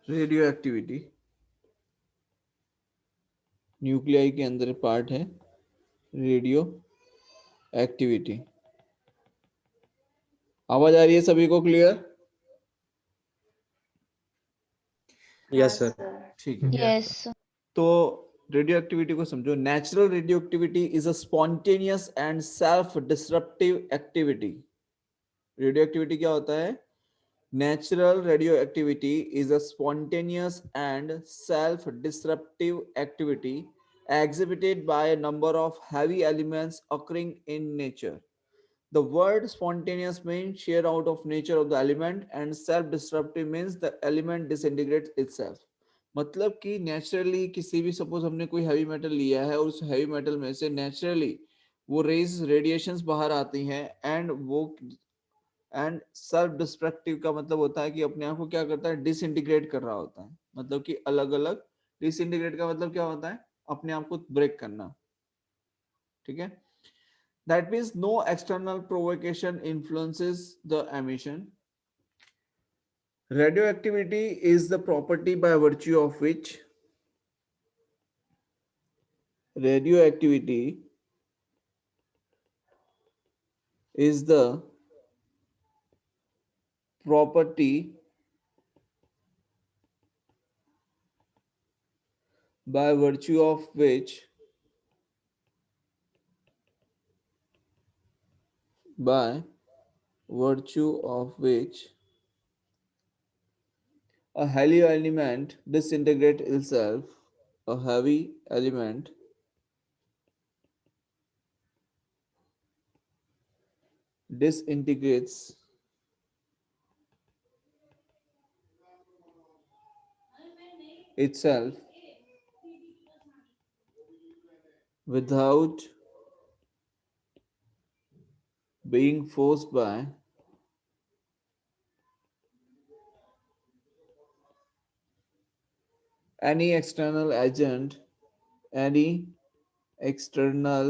Radio activity nuclei के अंदर part है रेडियो एक्टिविटी। आवाज आ रही है सभी को क्लियर? Yes sir. ठीक है। Yes. तो रेडियो एक्टिविटी को समझो। Natural radioactivity is a spontaneous and self disruptive activity. Radioactivity क्या होता है? Natural radioactivity is a spontaneous and self-disruptive activity exhibited by a number of heavy elements occurring in nature. The word spontaneous means sheer out of nature of the element and self-disruptive means the element disintegrates itself. मतलब कि naturally किसी भी suppose हमने कोई heavy metal लिया है और उस हैवी मेटल में से नेचुरली वो रेज रेडिएशंस बाहर आती हैं एंड वो एंड सेल्फ डिस्ट्रक्टिव का मतलब होता है कि अपने आप को क्या करता है? डिसइंटीग्रेट कर रहा होता है। मतलब कि अलग अलग। डिसइंटीग्रेट का मतलब क्या होता है? अपने आप को ब्रेक करना। ठीक है। That means no external provocation influences the emission. Radioactivity is the property by virtue of which radioactivity is the property by virtue of which by virtue of which a heavy element disintegrates itself. A heavy element disintegrates itself without being forced by any external agent, any external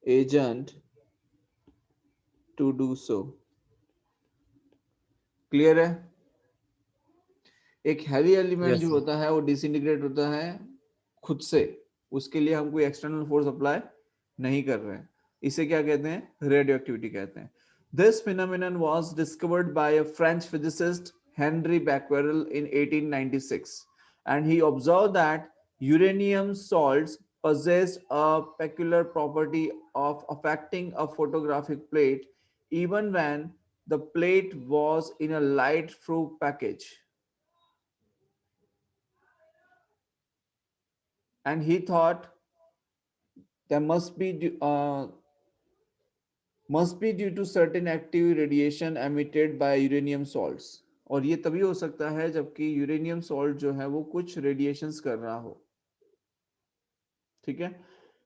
agent to do so. Clear है? एक heavy element जो yes होता है वो disintegrate होता है खुद से। उसके लिए हम कोई एक्सटर्नल फोर्स अप्लाई नहीं कर रहे हैं। इसे क्या कहते हैं? रेडियो एक्टिविटी कहते हैं। This phenomenon was discovered by a French physicist Henri Becquerel in 1896 and he observed that uranium salts possessed a peculiar property of affecting a photographic plate even when the plate was in a light through package. And he thought there must be due to certain active radiation emitted by uranium salts. और ये तभी हो सकता है जबकि uranium salt जो है वो कुछ रेडिएशंस कर रहा हो। ठीक है।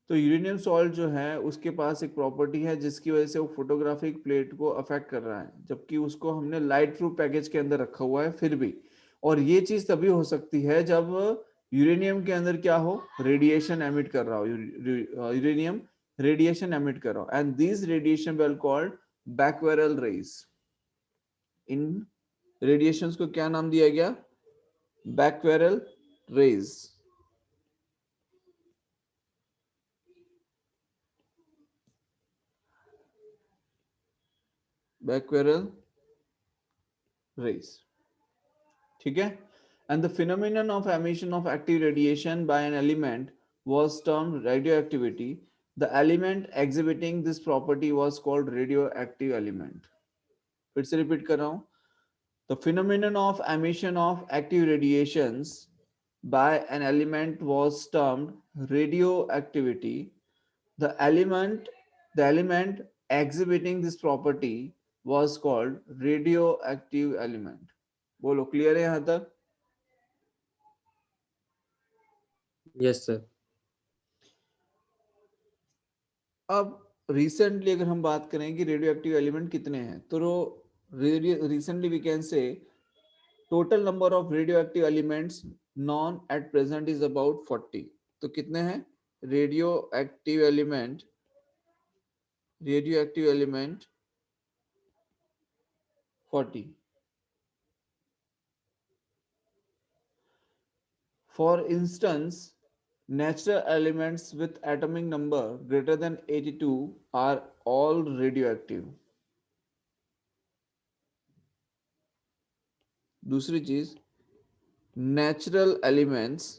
तो यूरेनियम सॉल्ट जो है उसके पास एक प्रॉपर्टी है जिसकी वजह से वो फोटोग्राफिक प्लेट को अफेक्ट कर रहा है जबकि उसको हमने लाइट थ्रू पैकेज के अंदर रखा हुआ है फिर भी। और ये चीज तभी हो सकती है जब यूरेनियम के अंदर क्या हो? रेडिएशन एमिट कर रहा हो। यूरेनियम रेडिएशन एमिट कर रहा हो and these radiation were called Becquerel rays. इन रेडिएशंस को क्या नाम दिया गया? Becquerel rays. Becquerel rays. ठीक है। And the phenomenon of emission of active radiation by an element was termed radioactivity. The element exhibiting this property was called radioactive element. फिर से रिपीट कर रहा हूं। The phenomenon of emission of active radiations by an element was termed radioactivity. The element the element exhibiting this property was called radioactive element. बोलो clear है यहां तक? Yes sir. अब रिसेंटली अगर हम बात करें कि रेडियो एक्टिव एलिमेंट कितने हैं तो recently we can say total number of radio active elements known at present is about 40। तो कितने हैं radio active element? Radio active element 40। For instance, natural elements with atomic number greater than 82 are all radioactive. दूसरी चीज, natural elements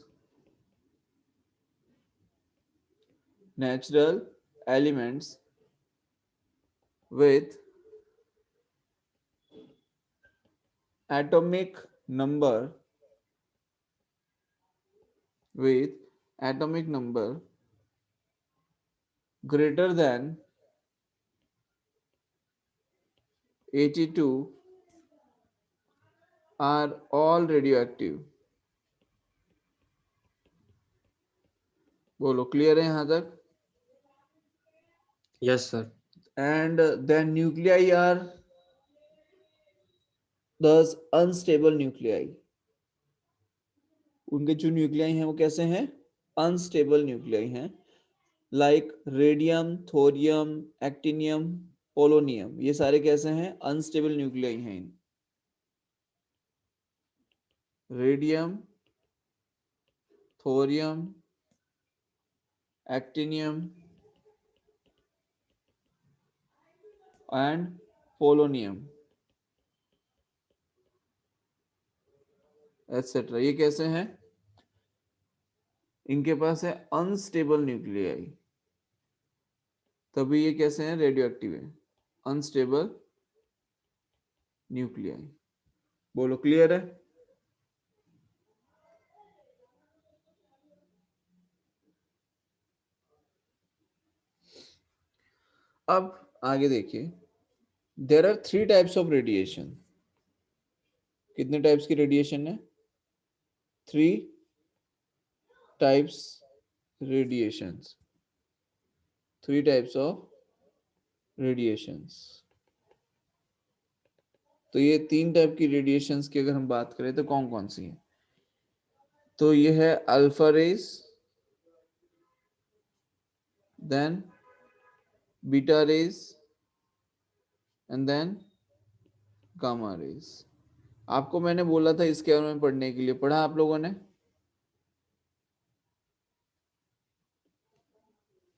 with atomic number with atomic number greater than 82 are all radioactive. बोलो, clear है यहां तक? Yes, sir. And then nuclei are thus unstable nuclei. उनके जो nuclei हैं वो कैसे हैं? अनस्टेबल न्यूक्लियाई हैं, like radium, thorium, actinium, polonium, ये सारे कैसे हैं? अनस्टेबल न्यूक्लियाई हैं. Radium, thorium, actinium and polonium etcetera, ये कैसे हैं? इनके पास है अनस्टेबल न्यूक्लियाई, तभी ये कैसे हैं? रेडियो एक्टिव है. Unstable nuclei. बोलो, क्लियर है? अब आगे देखिए, there are 3 types of radiation. कितने टाइप्स की रेडिएशन है? 3 types radiations. 3 types of radiations. तो ये 3 टाइप की रेडिएशंस की अगर हम बात करें तो कौन कौन सी है? तो ये है alpha rays, then beta rays and then gamma rays. आपको मैंने बोला था इसके बारे में पढ़ने के लिए, पढ़ा आप लोगों ने?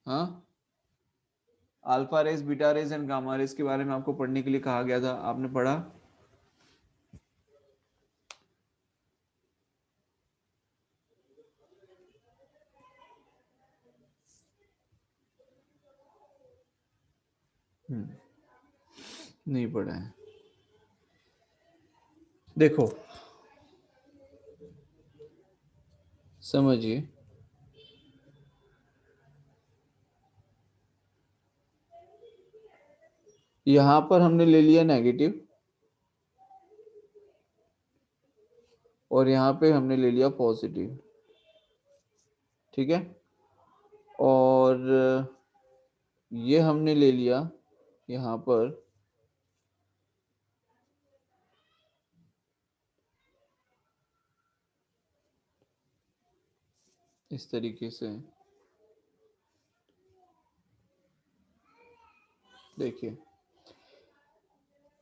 हाँ, alpha rays, beta rays and gamma rays के बारे में आपको पढ़ने के लिए कहा गया था, आपने पढ़ा? नहीं पढ़ा है. देखो, समझिए, यहां पर हमने ले लिया नेगेटिव और यहां पे हमने ले लिया पॉजिटिव. ठीक है, और ये हमने ले लिया यहां पर इस तरीके से. देखिए,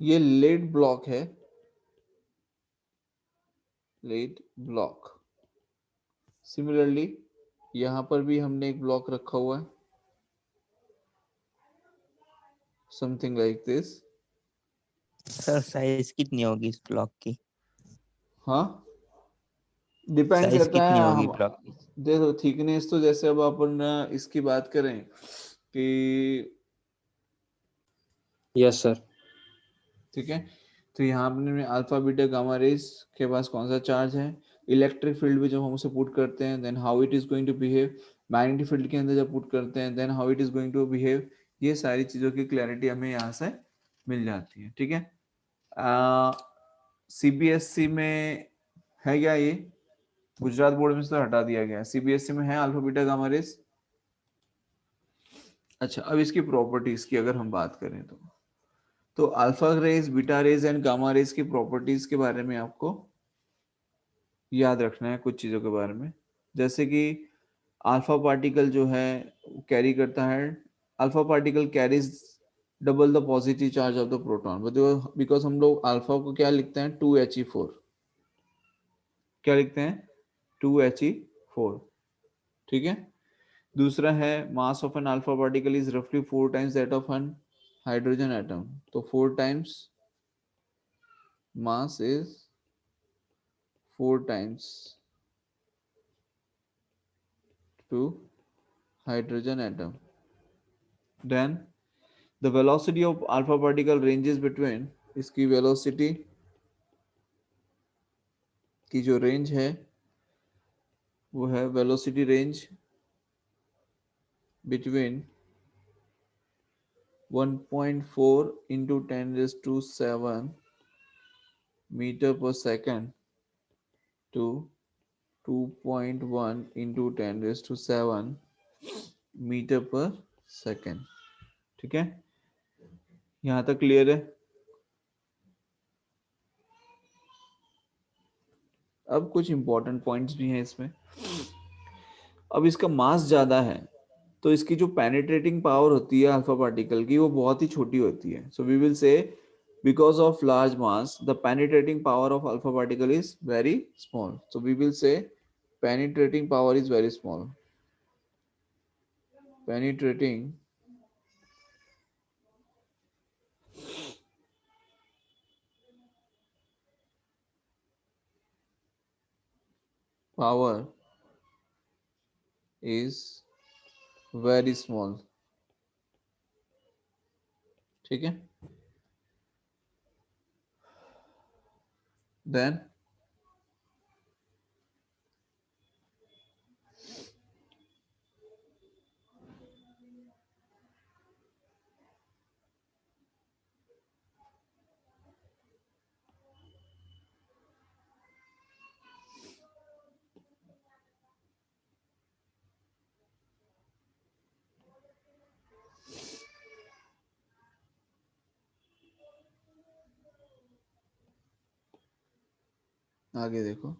ये लेड ब्लॉक है, लेड ब्लॉक. सिमिलरली यहां पर भी हमने एक ब्लॉक रखा हुआ है, something like this. Sir size कितनी होगी इस ब्लॉक की? हाँ, डिपेंड साइज करता है कितनी होगी हम. ब्लॉक की? देखो, थिकनेस तो जैसे अब अपन इसकी बात करें कि, Yes, sir. ठीक है, तो यहाँ अपने अल्फा बीटा गामा रेज के पास कौन सा चार्ज है, इलेक्ट्रिक फील्ड में जब हम उसे पुट करते हैं then how it is going to behave, magnetic field के अंदर जब पुट करते हैं then how it is going to behave. ये सारी चीजों की क्लैरिटी हमें यहाँ से मिल जाती है. ठीक है, सीबीएसई में है क्या ये? गुजरात बोर्ड में से तो हटा दिया गया. सीबीएसई में है अल्फा बीटा गामा रेज. अच्छा, अब इसकी प्रॉपर्टीज की अगर हम बात करें तो alpha rays, beta rays and gamma rays की प्रॉपर्टीज के बारे में आपको याद रखना है कुछ चीजों के बारे में. जैसे कि अल्फा पार्टिकल जो है कैरी करता है, alpha particle carries double the positive charge of the proton, because हम लोग अल्फा को क्या लिखते हैं? 2He4. क्या लिखते हैं? 2He4, ठीक है। दूसरा है mass of an alpha particle is रफली 4 times that of an hydrogen atom, तो 4 times mass is 4 times to hydrogen atom. Then the velocity of alpha particle ranges between, इसकी वेलोसिटी की जो रेंज है वो है velocity range between 1.4 into 10 raised to 7 meter per second to 2.1 into 10 raised to 7 metre पर second, ठीक है। यहां तक क्लियर है। अब कुछ इंपॉर्टेंट पॉइंट्स भी हैं इसमें। अब इसका मास ज्यादा है तो इसकी जो पेनिट्रेटिंग पावर होती है अल्फा पार्टिकल की वो बहुत ही छोटी होती है। So we will say because of large mass the penetrating power of alpha particle is very small, so we will say penetrating power is very small. Penetrating power is very small, ठीक है। then आगे देखो,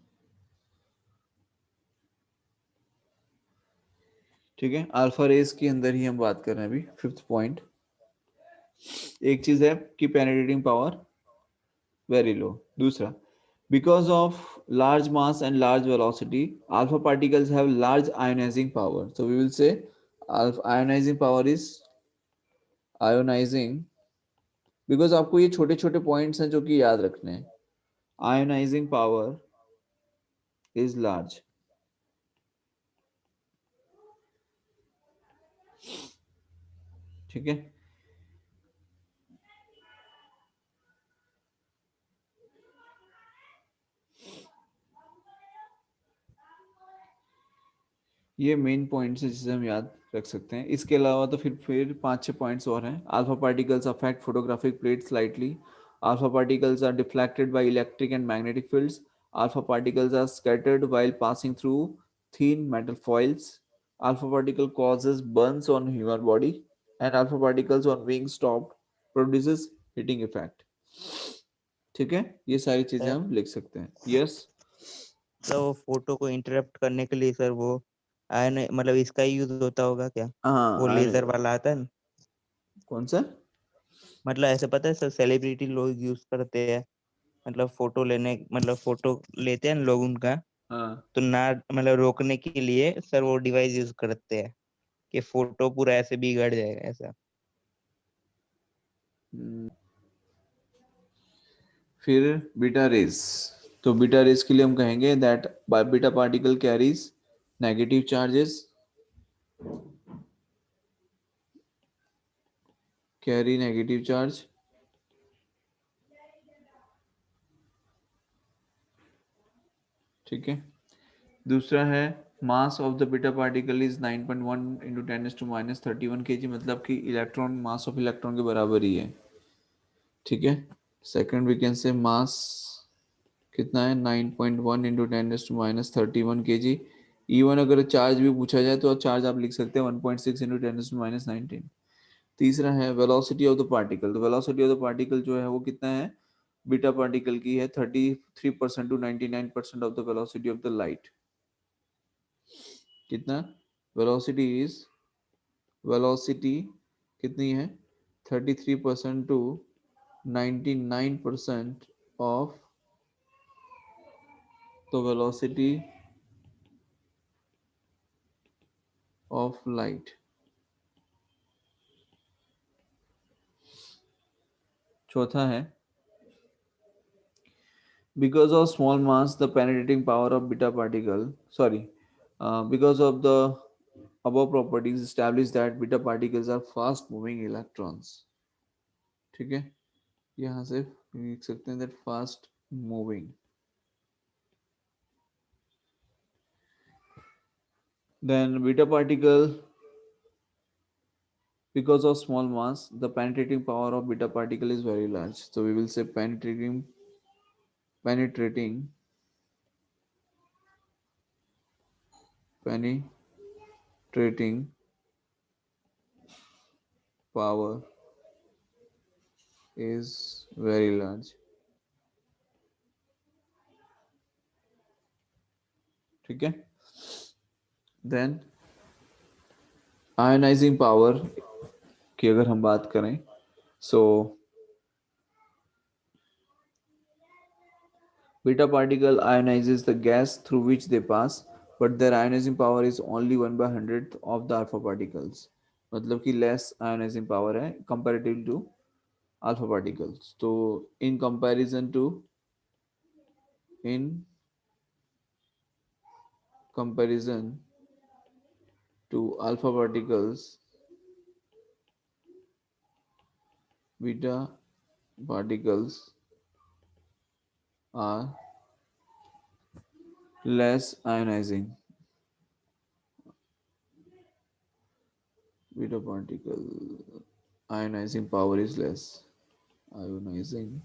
ठीक है। Alpha race के अंदर ही हम बात कर रहे हैं अभी। फिफ्थ पॉइंट, एक चीज है कि पेनिट्रेटिंग पावर वेरी लो। दूसरा, because of large mass and large velocity alpha particles have large ionizing power, so we will say alpha ionizing power is ionizing, because आपको ये छोटे छोटे पॉइंट्स हैं जो कि याद रखने हैं। ionizing power is large, ठीक है। ये मेन पॉइंट्स है जिसे हम याद रख सकते हैं। इसके अलावा तो फिर 5-6 पॉइंट्स और हैं। Alpha particles affect photographic plate slightly, alpha particles are deflected by electric and magnetic fields, alpha particles are scattered while passing through thin metal foils, alpha particle causes burns on human body, and alpha particles on being stopped produces heating effect, ठीक है। ये सारी चीजें sir हम लिख सकते हैं। Yes, तो फोटो को इंटरप्ट करने के लिए सर वो आयन मतलब इसका यूज होता होगा क्या? वो हाँ लेजर वाला आता है ना? कौन सा? मतलब ऐसे पता है सर, सेलिब्रिटी लोग यूज करते हैं, मतलब फोटो लेने, मतलब फोटो लेते हैं ना लोग उनका, हाँ, तो ना मतलब रोकने के लिए सर वो डिवाइस यूज करते हैं कि फोटो पूरा ऐसे बिगड़ जाएगा ऐसा। फिर बीटा रेस, तो बीटा रेस के लिए हम कहेंगे that beta particle carries negative charges, carry negative charge, ठीक है। दूसरा है mass of the beta particle is 9.1 into 10⁻31 kg, मतलब कि इलेक्ट्रॉन मास ऑफ इलेक्ट्रॉन के बराबर ही है, ठीक है। सेकंड वी कैन से मास कितना है 9.1 इंटू 10⁻31 kg। इवन अगर चार्ज भी पूछा जाए तो चार्ज आप लिख सकते हैं 1.6 इंटू 10⁻19। तीसरा है वेलोसिटी ऑफ द पार्टिकल, तो वेलोसिटी ऑफ द पार्टिकल जो है वो कितना है बीटा पार्टिकल की है 33% to 99% of the velocity of the light. कितना वेलोसिटी इज, वेलोसिटी कितनी है 33% to 99% of the velocity of light. चौथा है because of small mass the penetrating power of beta particle because of the above properties establish that beta particles are fast moving electrons. ठीक है, यहाँ से लिख सकते हैं that fast moving. Then beta particle, because of small mass the penetrating power of beta particle is very large, so we will say penetrating power is very large. ठीक है, then ionizing power की अगर हम बात करें, so beta particle ionizes the gas through which they pass, but their ionizing power is only 1/100th of the alpha particles. मतलब कि less ionizing power है comparative to alpha particles. तो in comparison to alpha particles, beta particles are less ionizing. Beta particle ionizing power is less. Ionizing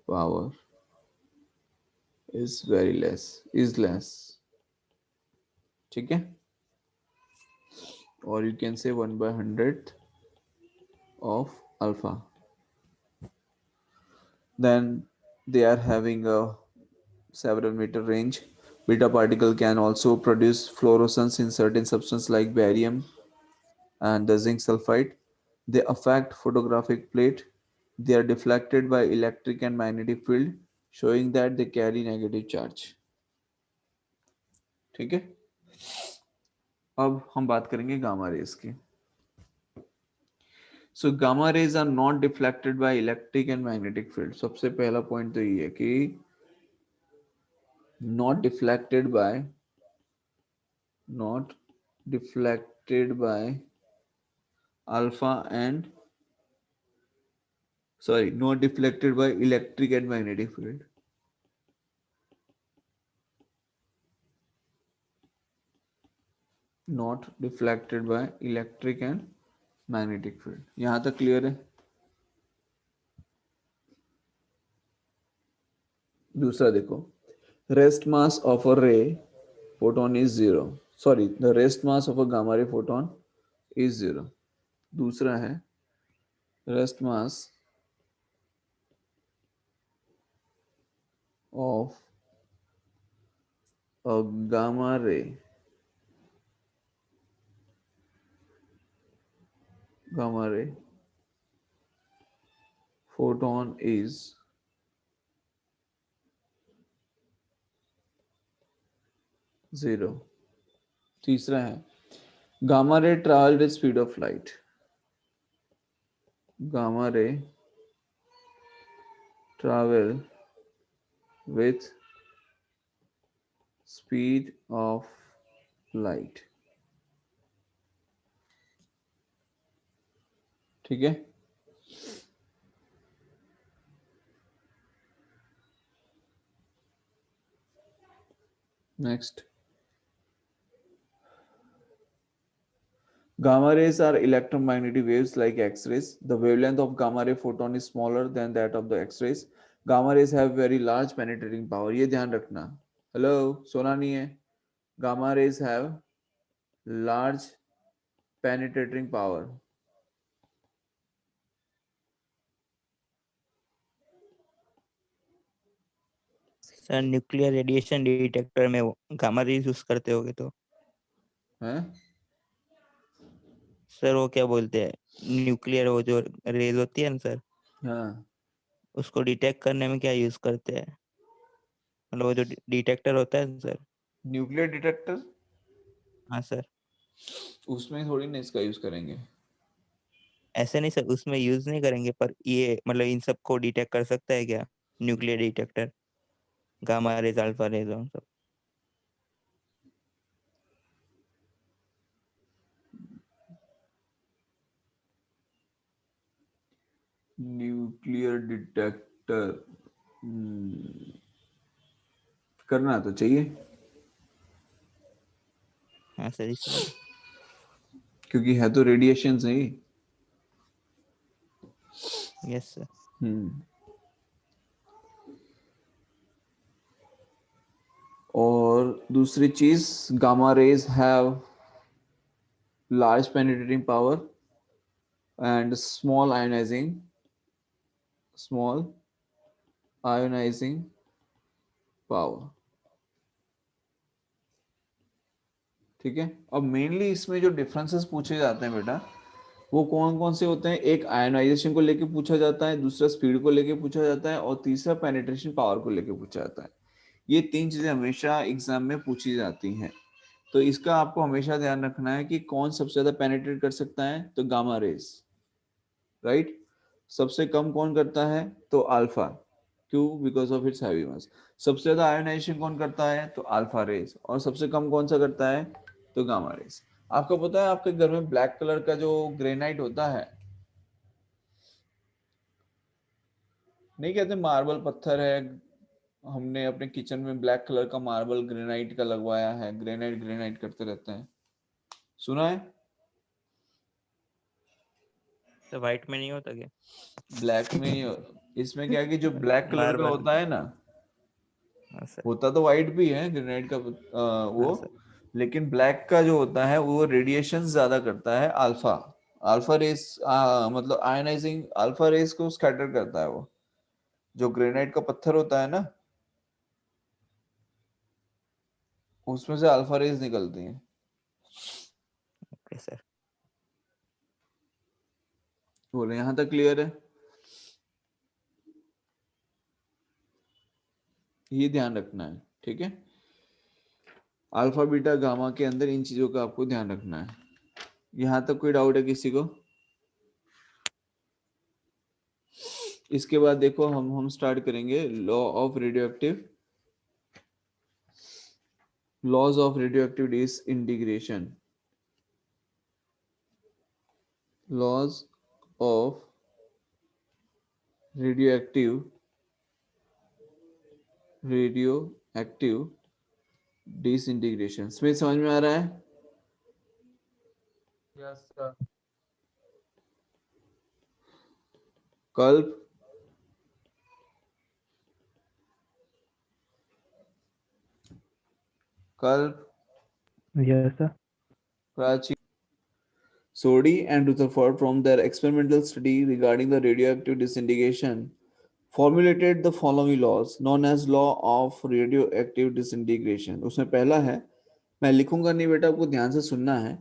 power is less. ठीक है, or you can say 1/100th of alpha. Then they are having a several meter range. Beta particle can also produce fluorescence in certain substances like barium and the zinc sulfide. They affect photographic plate. They are deflected by electric and magnetic field, showing that they carry negative charge. ठीक है, अब हम बात करेंगे gamma rays की. So gamma rays are not deflected by electric and magnetic field. सबसे पहला point तो ये है कि not deflected by alpha and not deflected by electric and magnetic field. Not deflected by electric and magnetic field. यहाँ तक clear है. दूसरा देखो, rest mass of a ray photon is 0. The rest mass of a gamma ray photon is 0. दूसरा है rest mass of a gamma ray photon is 0. तीसरा है gamma ray travel with speed of light. Gamma ray travel with speed of light. ठीक है, next. Gamma rays are electromagnetic waves like X-rays. The wavelength of gamma ray photon is smaller than that of the X-rays. Gamma rays have very large penetrating power. ये ध्यान रखना. Hello, सोना नहीं है. Gamma rays have large penetrating power. Sir nuclear radiation detector में gamma rays use करते होगे तो हैं? सर वो क्या बोलते हैं, न्यूक्लियर वो जो रेज होती है ना सर, हाँ, उसको डिटेक्ट करने में क्या यूज करते हैं, मतलब वो जो डिटेक्टर होता है ना सर. Nuclear detector. हाँ सर, उसमें थोड़ी ना इसका यूज करेंगे। ऐसे नहीं सर, उसमें यूज नहीं करेंगे, पर ये मतलब इन सब को डिटेक्ट कर सकता है क्या nuclear detector, gamma rays, alpha rays और सब? न्यूक्लियर डिटेक्टर करना तो चाहिए, हाँ सर, इसलिए। क्योंकि है तो रेडिएशन से ही। Yes sir. हम्म और दूसरी चीज, gamma rays have large penetrating power and small ionizing power। ठीक है, अब मेनली इसमें जो डिफरेंसेस पूछे जाते हैं बेटा, वो कौन कौन से होते हैं? एक आयोनाइजेशन को लेके पूछा जाता है, दूसरा स्पीड को लेके पूछा जाता है, और तीसरा पेनिट्रेशन पावर को लेके पूछा जाता है। ये तीन चीजें हमेशा एग्जाम में पूछी जाती हैं। तो इसका आपको हमेशा ध्यान रखना है कि कौन सबसे ज्यादा पेनिट्रेट कर सकता है, तो गामा रेज, राइट। सबसे कम कौन करता है, तो अल्फा। क्यों? बिकॉज ऑफ इट्स हैवी मास। सबसे ज्यादा आयोनाइजेशन कौन करता है, तो अल्फा रेज। और सबसे कम कौन सा करता है, तो गामा रेज। आपको पता है आपके घर में ब्लैक कलर का जो ग्रेनाइट होता है, नहीं कहते मार्बल पत्थर है, हमने अपने किचन में ब्लैक कलर का मार्बल ग्रेनाइट का लगवाया है, ग्रेनाइट ग्रेनाइट करते रहते हैं, सुना है? तो व्हाइट में नहीं होता क्या? ब्लैक में ही इसमें क्या है कि जो ब्लैक कलर का मार्बल। होता है ना, हाँ सर। होता तो वाइट भी है ग्रेनाइट का वो, हाँ सर। लेकिन ब्लैक का जो होता है वो रेडिएशन ज्यादा करता है, अल्फा। अल्फा रेस मतलब आयनाइजिंग अल्फा रेस को स्कैटर करता है वो। जो ग्रेनाइट का पत्थर होता है ना, उसमें से अल्फा रेस निकलती हैं। Okay sir. बोले यहाँ तक क्लियर है? ये ध्यान रखना है, ठीक है। अल्फा बीटा गामा के अंदर इन चीजों का आपको ध्यान रखना है। यहाँ तक कोई डाउट है किसी को? इसके बाद देखो हम स्टार्ट करेंगे law of radio active, laws of radio active disintegration, laws of radio active disintegration. Smith समझ में आ रहा है? Yes sir. कल्प, कल्प, Yes, sir. Prachi, Soddy and Rutherford, from their experimental study regarding the radioactive disintegration, formulated the following laws known as law of radioactive disintegration। उसमें पहला है, मैं लिखूंगा नहीं बेटा, आपको ध्यान से सुनना है।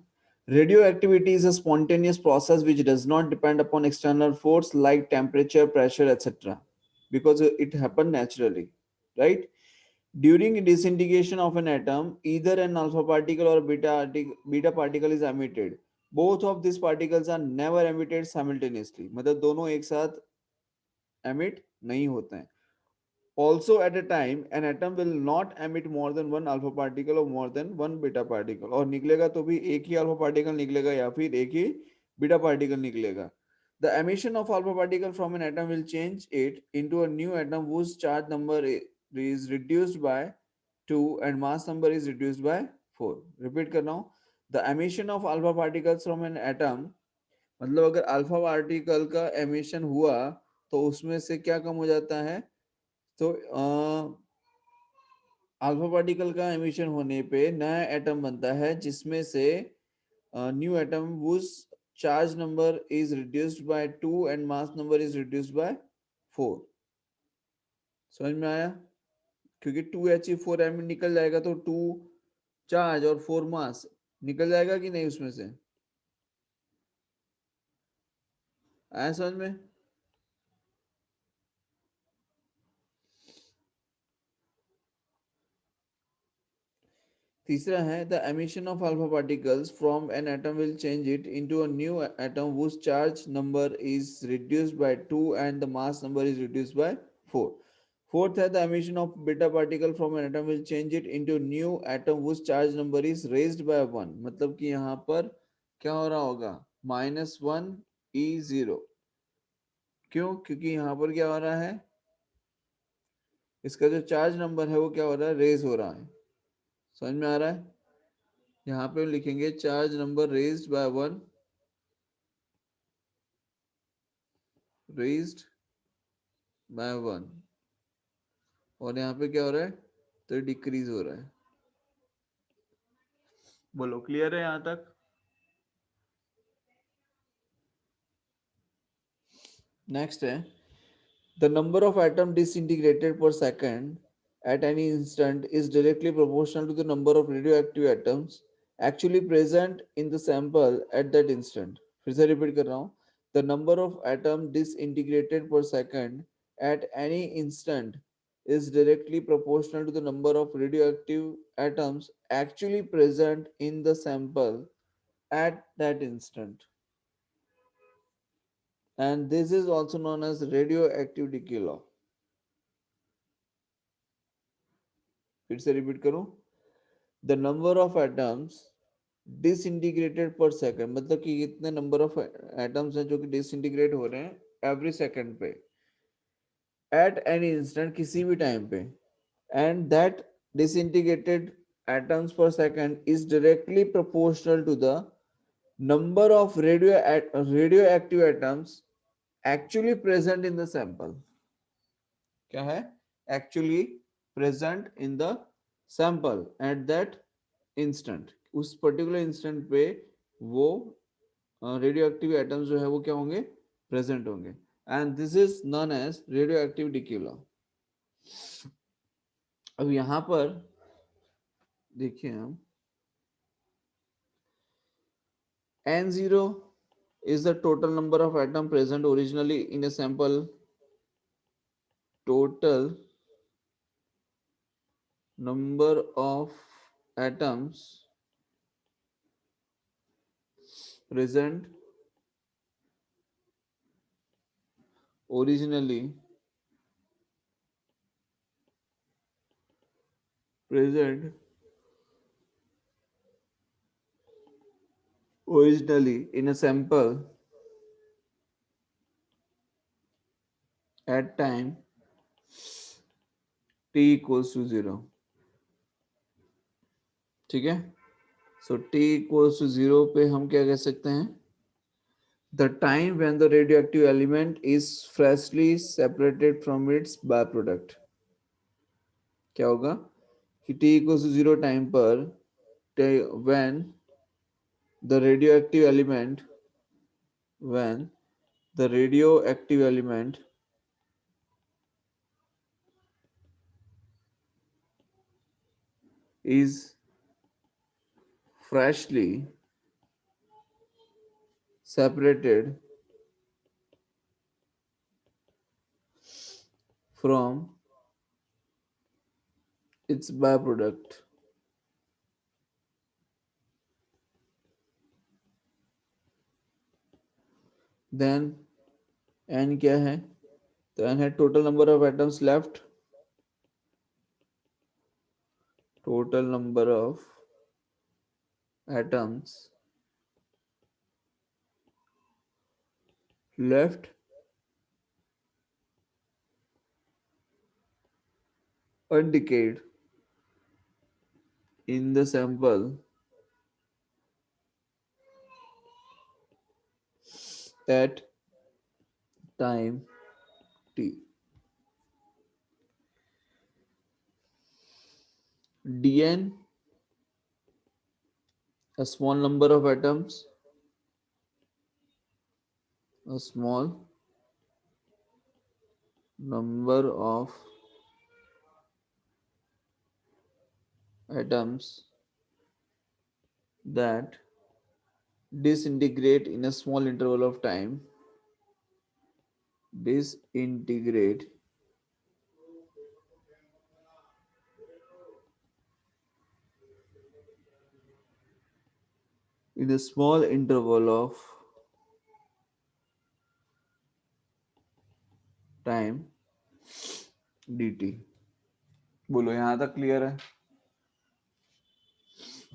Radioactivity is a spontaneous process which does not depend upon external force like temperature, pressure, etc. because it happened naturally, right? During disintegration of an atom, either an alpha particle or beta particle is emitted. Both of these particles are never emitted simultaneously. मतलब दोनों एक साथ emit नहीं होते हैं। Also, at a time, an atom will not emit more than one alpha particle or more than one beta particle. और निकलेगा तो भी एक ही alpha particle निकलेगा या फिर एक ही beta particle निकलेगा। The emission of alpha particle from an atom will change it into a new atom whose charge number is reduced by 2 and mass number is reduced by 4. Repeat कर रहा हूँ। The emission of alpha particles from an atom, मतलब अगर alpha particle का emission हुआ तो उसमें से क्या कम हो जाता है, तो अल्फा पार्टिकल का एमिशन होने पे नया एटम बनता है जिसमें से new atom whose charge number is reduced by 2 and mass number is reduced by 4। समझ में आया? क्योंकि 2He4m निकल जाएगा तो 2 चार्ज और 4 मास निकल जाएगा कि नहीं उसमें से? आया समझ में? तीसरा है the emission of alpha particles from an atom will change it into a new atom whose charge number is reduced by 2 and the mass number is reduced by 4. Fourth है the emission of beta particle from an atom will change it into new atom whose charge number is raised by 1. मतलब कि यहाँ पर क्या हो रहा होगा -1 E0. क्यों? क्योंकि यहाँ पर क्या हो रहा है, इसका जो चार्ज नंबर है वो क्या हो रहा है, रेज हो रहा है. समझ में आ रहा है? यहाँ पे लिखेंगे charge number raised bye 1, raised bye 1, और यहाँ पे क्या हो रहा है, तो डिक्रीज हो रहा है. बोलो क्लियर है यहाँ तक? नेक्स्ट है the number of atom disintegrated per second at any instant is directly proportional to the number of radioactive atoms actually present in the sample at that instant. फिर से रिपीट कर रहा हूँ. The number of atom disintegrated per second at any instant is directly proportional to the number of radioactive atoms actually present in the sample at that instant. And this is also known as radioactive decay law. फिर से repeat करूं. The number of atoms disintegrated पर second, मतलब कि कितने number of atoms हैं जो कि डिसइंटीग्रेट हो रहे हैं एवरी सेकंड पे, एट एनी इंस्टेंट, किसी भी टाइम पे, and that disintegrated atoms per second is directly proportional to the number of radio atoms actually present in the sample. क्या है? Actually present in the sample at that instant. उस particular instant पे वो radio active atoms जो है वो क्या होंगे, प्रेजेंट होंगे. And this is known as radio active decay law. अब यहां पर देखिए हम, N0 is the total number of atom present originally in a sample. Total number of atoms present originally in a sample at time t equals to 0. ठीक है. सो t equals to 0 पे हम क्या कह सकते हैं, the time when the radioactive element is freshly separated from its byproduct. क्या होगा कि t equals to 0 टाइम पर when the radioactive element is freshly separated from its byproduct. Then n क्या है, तो n है total number of atoms left, total number of atoms left undecayed in the sample at time t. Dn, a small number of atoms, a small number of atoms that disintegrate in a small interval of time, disintegrate in a small interval of time dt। बोलो यहां तक clear है?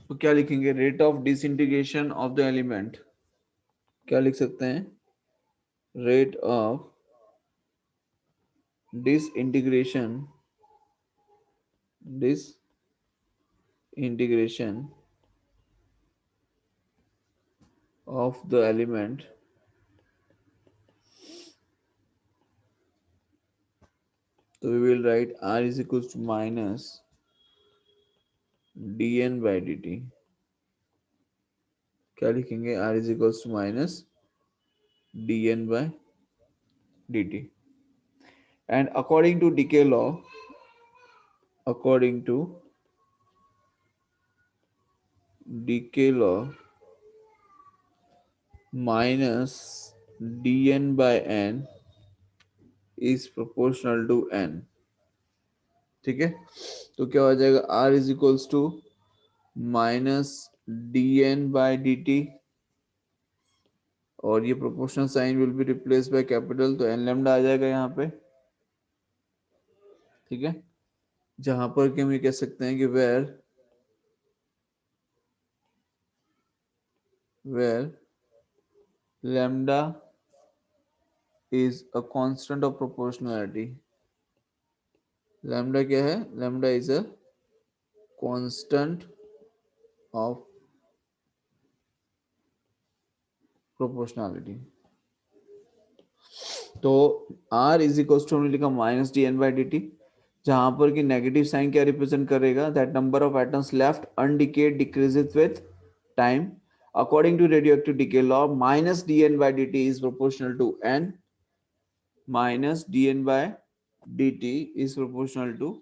तो क्या लिखेंगे? Rate of disintegration of the element, क्या लिख सकते हैं? Rate of disintegration of the element so we will write R is equals to minus dn by dt। क्या लिखेंगे? R is equals to minus dn by dt। and according to decay law minus dn by n is proportional to n। ठीक है, तो क्या हो जाएगा? R is equals to minus dn by dt और ये proportional sign will be replace by capital, तो n lambda आ जाएगा यहाँ पे। ठीक है, जहां पर कि हम ये कह सकते हैं कि where lambda is a constant of proportionality। lambda क्या है? lambda is a constant of proportionality। तो R इज इक्वल टू हमने लिखा minus D N by D T, जहां पर कि नेगेटिव साइन क्या रिप्रेजेंट करेगा? That number of atoms left undecayed decreases with time according to radioactive decay law minus D N by D T is proportional to N minus D N by D T is proportional to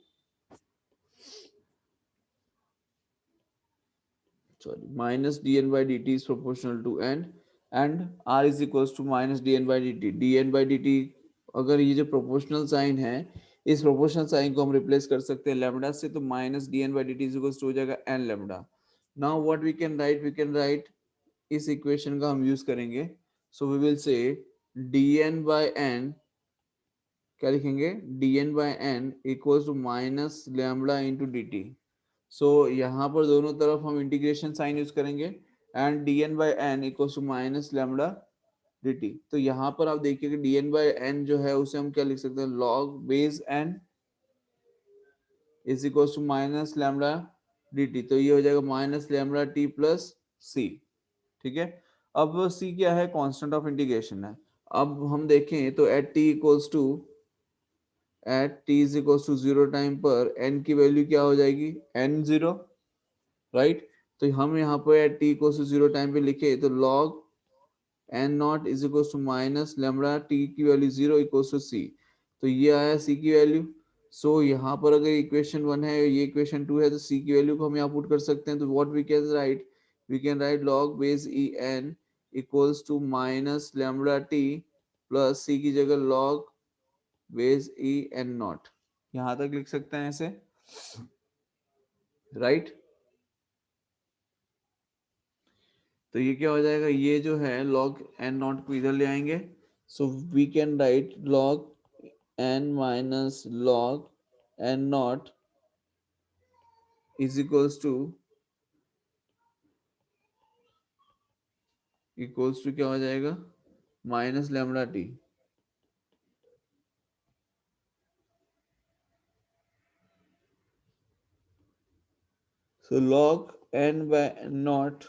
minus dn by dt is proportional to n and r is equals to minus dn by dt। dn by dt अगर ये जो proportional sign है, इस proportional sign को हम replace कर सकते हैं लैम्डा से, तो minus dn by dt is equals to हो जाएगा n lambda. Now what we can write इस इक्वेशन का हम यूज करेंगे। So we will say dn by n, क्या लिखेंगे? dn by n equals to minus lambda into dt। सो यहाँ पर दोनों तरफ हम इंटीग्रेशन साइन यूज करेंगे and dn by n equals to minus lambda dt। तो यहाँ पर आप देखिए कि dn by n जो है उसे हम क्या लिख सकते हैं? log base n is equals to minus lambda dt। तो ये हो जाएगा minus lambda t plus c। ठीक है, अब c क्या है? कांस्टेंट ऑफ इंटीग्रेशन है। अब हम देखें तो at t is equals to 0 time पर n की वैल्यू क्या हो जाएगी? n0, right. तो हम यहाँ पे at t equals to 0 time पे लिखे तो log n not is equals to minus lambda t की वैल्यू 0 इक्वल्स टू c। तो ये आया c की वैल्यू। सो यहाँ पर अगर इक्वेशन 1 है, ये इक्वेशन 2 है, तो c की वैल्यू को हम यहाँ पुट कर सकते हैं। तो what we can write log base e n equals to minus lambda t plus c की जगह log base e n not, यहाँ तक लिख सकते हैं ऐसे, राइट। तो ये क्या हो जाएगा? ये जो है log n नॉट को इधर ले आएंगे। So we can write log n minus log n not is equals to क्या हो जाएगा? Minus lambda t. So log n by n not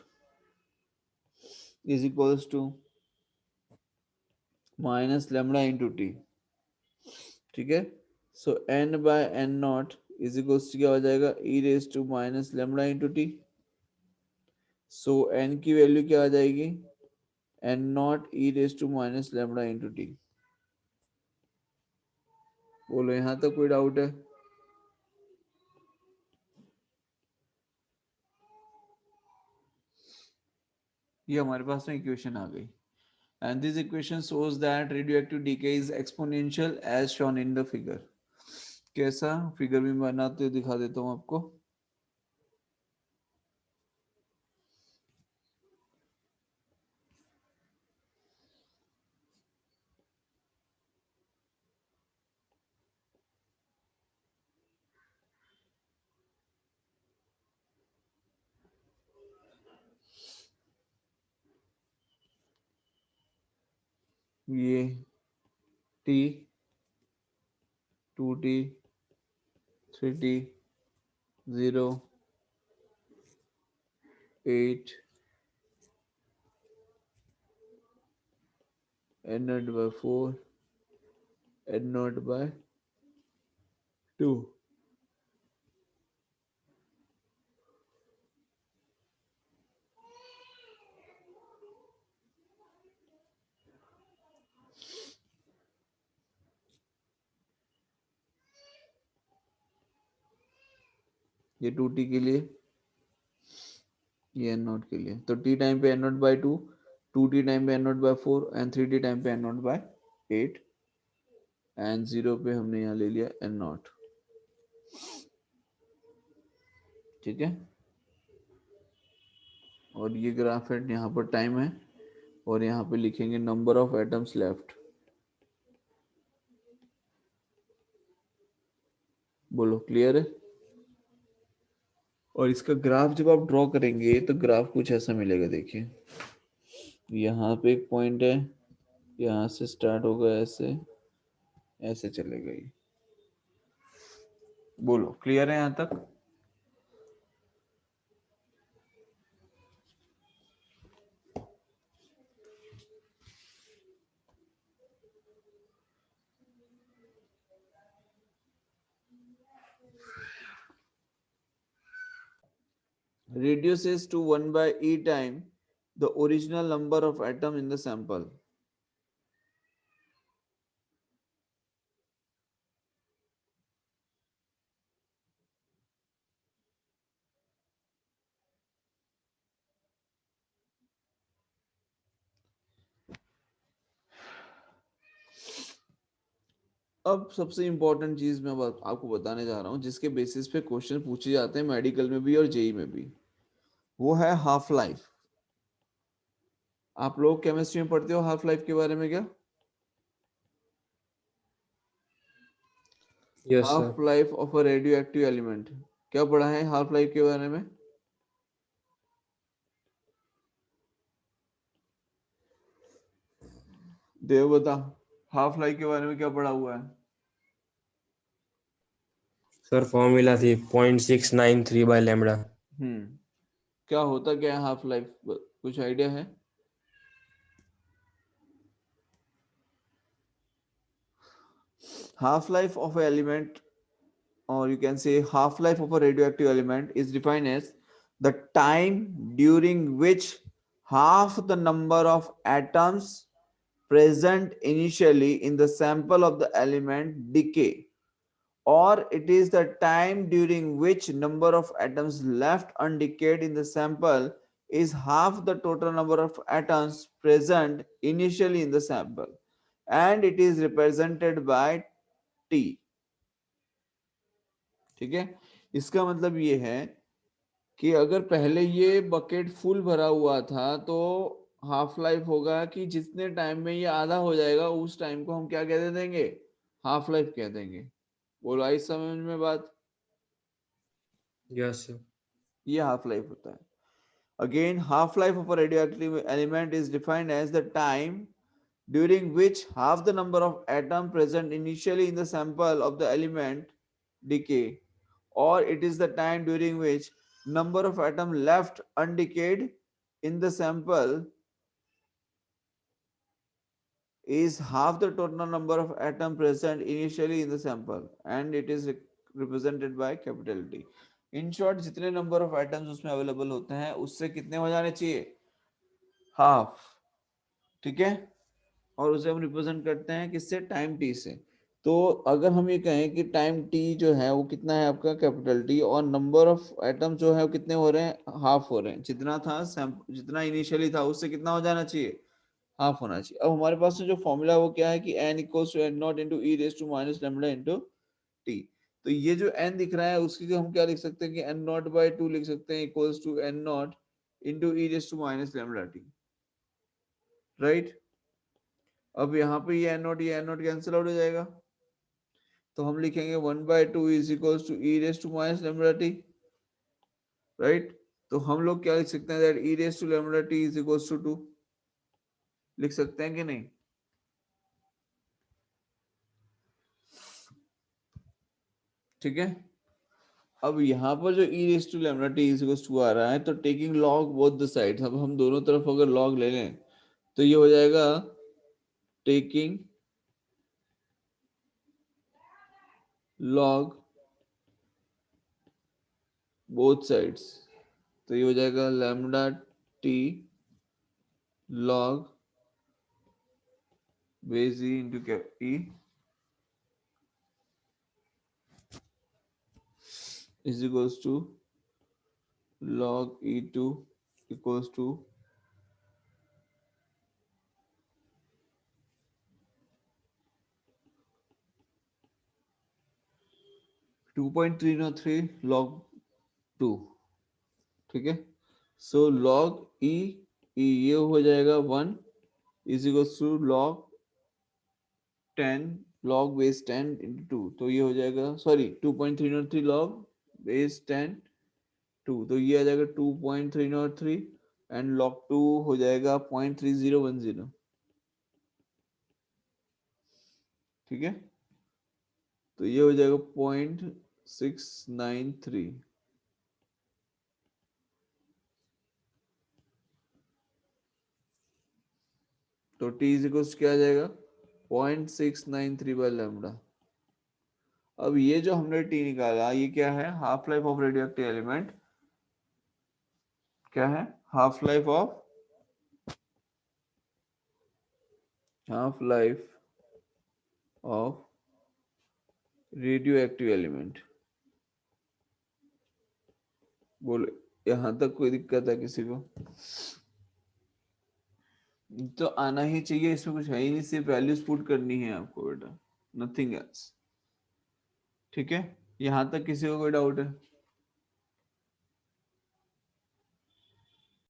is equals to minus lambda into t. ठीक है, so n by n not is equals to क्या हो जाएगा? e raise to minus lambda into t. So n की value क्या आ जाएगी? n not e raise to minus lambda into T. बोलो यहां तक कोई डाउट है? ये हमारे पास में इक्वेशन आ गई and this equation shows that radioactive decay is exponential as shown in the figure। कैसा? फिगर में बनाते हुए दिखा देता हूं आपको। ये t, 2t, 3t, 0, 8, n0 by 4, n0 by 2. ये 2t के लिए, ये n0 के लिए, तो t टाइम पे n0 by 2, 2t टाइम पे n0 by 4 and 3t time पे n0 by 8 एंड 0 पे हमने यहाँ ले लिया n0। ठीक है, और ये ग्राफ है, यहाँ पर टाइम है और यहाँ पे लिखेंगे नंबर ऑफ एटम्स लेफ्ट। बोलो क्लियर है? और इसका ग्राफ जब आप ड्रॉ करेंगे तो ग्राफ कुछ ऐसा मिलेगा। देखिए यहाँ पे एक पॉइंट है, यहाँ से स्टार्ट होगा, ऐसे ऐसे चलेगा ये। बोलो क्लियर है यहाँ तक? Reduces to 1 by e time the original number of atom in the sample. अब सबसे इंपॉर्टेंट चीज मैं आपको बताने जा रहा हूं, जिसके बेसिस पे क्वेश्चन पूछे जाते हैं मेडिकल में भी और जेई में भी, वो है हाफ लाइफ। आप लोग केमिस्ट्री में पढ़ते हो हाफ लाइफ के बारे में क्या? Yes, half sir. Life of a radio active element, क्या पढ़ा है हाफ लाइफ के बारे में? देव बता, हाफ लाइफ के बारे में क्या पढ़ा हुआ है? Sir, formula थी 0.693 by lambda. क्या होता क्या है हाफ लाइफ, कुछ आइडिया है? Half life of an element, or you can say half life of a radioactive element, is defined as the time during which half the number of atoms present initially in the sample of the element decay, or it is the time during which number of atoms left undecayed in the sample is half the total number of atoms present initially in the sample, and it is represented by T। ठीक है, इसका मतलब ये है कि अगर पहले ये बकेट फुल भरा हुआ था तो हाफ लाइफ होगा कि जितने टाइम में ये आधा हो जाएगा उस टाइम को हम क्या कह देंगे? हाफ लाइफ कह देंगे। बोलो आई समझ में बात? Yes, sir. ये हाफ लाइफ होता है। Again half life of a radioactive element is defined as the time during which half the number of atom present initially in the sample of the element decay, or it is the time during which number of atom left undecayed in the sample is half the total number of atom present initially in the sample, and it is represented by capital T। In short जितने number of atoms उसमें available होते हैं उससे कितने हो जाने चाहिए? Half. ठीक है, और उसे हम रिप्रेजेंट करते हैं किससे? टाइम टी से। तो अगर हम ये कहें कि टाइम टी जो है वो कितना है आपका? कैपिटल टी, और नंबर ऑफ एटम जो है वो कितने हो रहे हैं? हाफ हो रहे हैं। जितना था जितना इनिशियली था उससे कितना हो जाना चाहिए? हाफ होना चाहिए। अब हमारे पास में जो फॉर्मूला वो क्या है कि n equals to n not into e raise to minus lambda into t. तो ये जो n दिख रहा है उसकी हम क्या लिख सकते हैं कि n नॉट बाई 2 लिख सकते हैं equals to n not into e raise to minus lambda t. Right, अब यहाँ पे ये एन नोट कैंसिल आउट हो जाएगा, तो हम लिखेंगे 1/2 is equals to e raise to minus lambda t. Right, तो हम लोग क्या लिख सकते हैं? That e raise to lambda t is equals to 2 लिख सकते हैं कि नहीं? ठीक है। अब यहाँ पर जो e raise to lambda t is equal to आ रहा है, तो taking log both the sides, अब हम दोनों तरफ अगर लॉग ले लें तो ये हो जाएगा टेकिंग लॉग बोथ साइड्स, तो ये हो जाएगा lambda t log base e into e is equals to log e2 equals to 2.303 log 2, ठीक है। सो log e ये हो जाएगा 1 is equals to log 10 log base 10 into 2, तो ये हो जाएगा सॉरी 2.303 log base 10 2, तो ये आ जाएगा 2.303 एंड log 2 हो जाएगा 0.3010, ठीक है। तो ये हो जाएगा 0.693, तो t इज इक्वल क्या आ जाएगा 0.693 बाय लैम्डा। अब ये जो हमने t निकाला ये क्या है, half life of radioactive element, क्या है half life of radioactive element. बोले यहां तक कोई दिक्कत है किसी को? तो आना ही चाहिए, इसमें कुछ है ही नहीं, सिर्फ वैल्यूज पुट करनी है आपको बेटा, नथिंग एल्स, ठीक है। यहां तक किसी को कोई डाउट है?